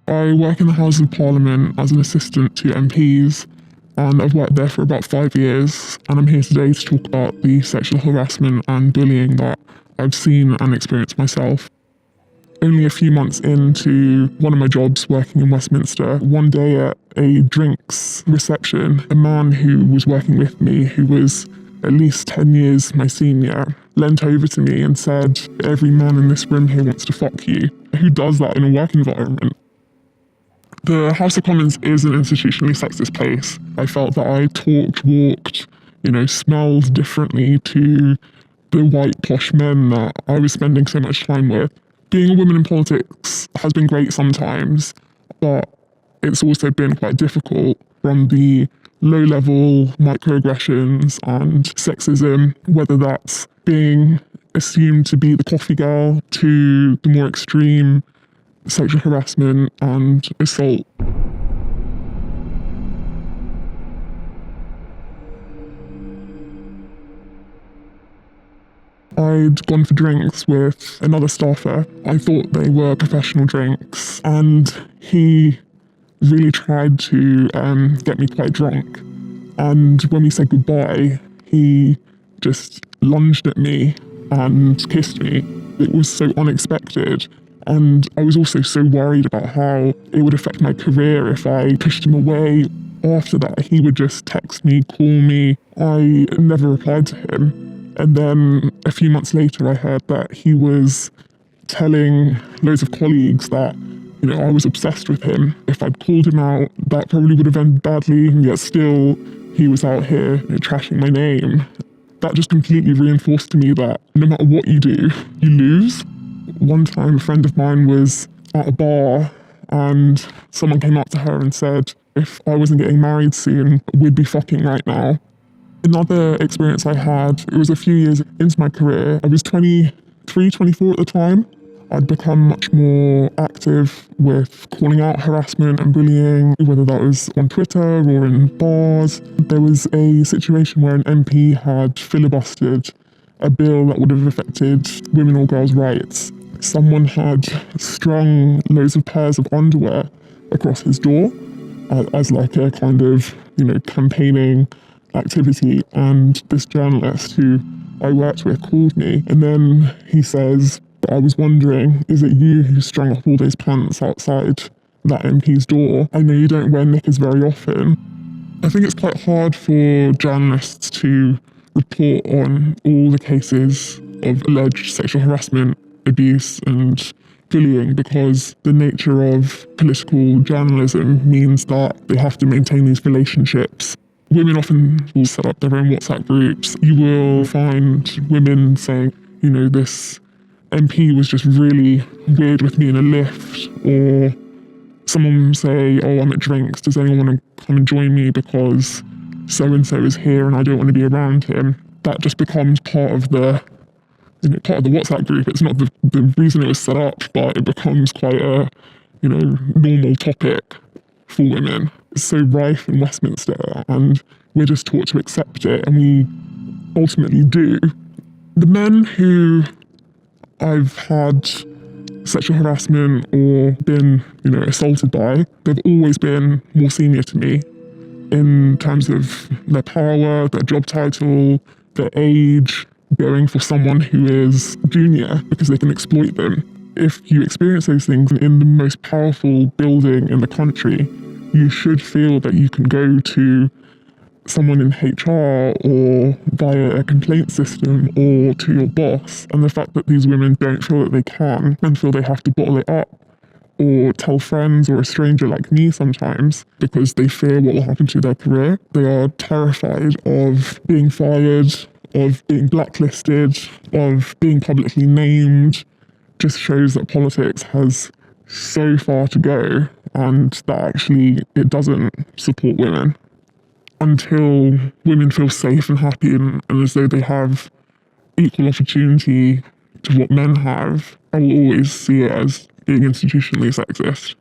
I work in the Houses of Parliament as an assistant to MPs, and I've worked there for about 5 years, and I'm here today to talk about the sexual harassment and bullying that I've seen and experienced myself. Only a few months into one of my jobs working in Westminster, one day at a drinks reception, a man who was working with me, who was at least 10 years my senior, leant over to me and said, "Every man in this room here wants to fuck you." Who does that in a work environment? The House of Commons is an institutionally sexist place. I felt that I talked, walked, smelled differently to the white posh men that I was spending so much time with. Being a woman in politics has been great sometimes, but it's also been quite difficult, from the low-level microaggressions and sexism, whether that's being assumed to be the coffee girl, to the more extreme sexual harassment and assault. I'd gone for drinks with another staffer. I thought they were professional drinks, and he really tried to get me quite drunk. And when we said goodbye, he just lunged at me and kissed me. It was so unexpected. And I was also so worried about how it would affect my career if I pushed him away. After that, he would just text me, call me. I never replied to him. And then a few months later, I heard that he was telling loads of colleagues that, I was obsessed with him. If I'd called him out, that probably would have ended badly, and yet still he was out here trashing my name. That just completely reinforced to me that no matter what you do, you lose. One time, a friend of mine was at a bar and someone came up to her and said, if I wasn't getting married soon, we'd be fucking right now. Another experience I had, it was a few years into my career. I was 23, 24 at the time. I'd become much more active with calling out harassment and bullying, whether that was on Twitter or in bars. There was a situation where an MP had filibustered a bill that would have affected women or girls' rights. Someone had strung loads of pairs of underwear across his door as like a kind of, campaigning activity. And this journalist who I worked with called me, and then he says, I was wondering, is it you who strung up all those pants outside that MP's door? I know you don't wear knickers very often. I think it's quite hard for journalists to report on all the cases of alleged sexual harassment, abuse and bullying, because the nature of political journalism means that they have to maintain these relationships. Women often will set up their own WhatsApp groups. You will find women saying, this MP was just really weird with me in a lift, or someone will say, oh, I'm at drinks, does anyone want to come and join me because so-and-so is here and I don't want to be around him. That just becomes part of the WhatsApp group. It's not the reason it was set up, but it becomes quite a, normal topic for women. It's so rife in Westminster, and we're just taught to accept it, and we ultimately do. The men who I've had sexual harassment or been, assaulted by, they've always been more senior to me in terms of their power, their job title, their age, going for someone who is junior because they can exploit them. If you experience those things in the most powerful building in the country, you should feel that you can go to someone in HR or via a complaint system or to your boss. And the fact that these women don't feel that they can and feel they have to bottle it up or tell friends or a stranger like me sometimes because they fear what will happen to their career. They are terrified of being fired, of being blacklisted, of being publicly named. Just shows that politics has so far to go, and that actually it doesn't support women. Until women feel safe and happy and as though they have equal opportunity to what men have, I will always see it as being institutionally sexist.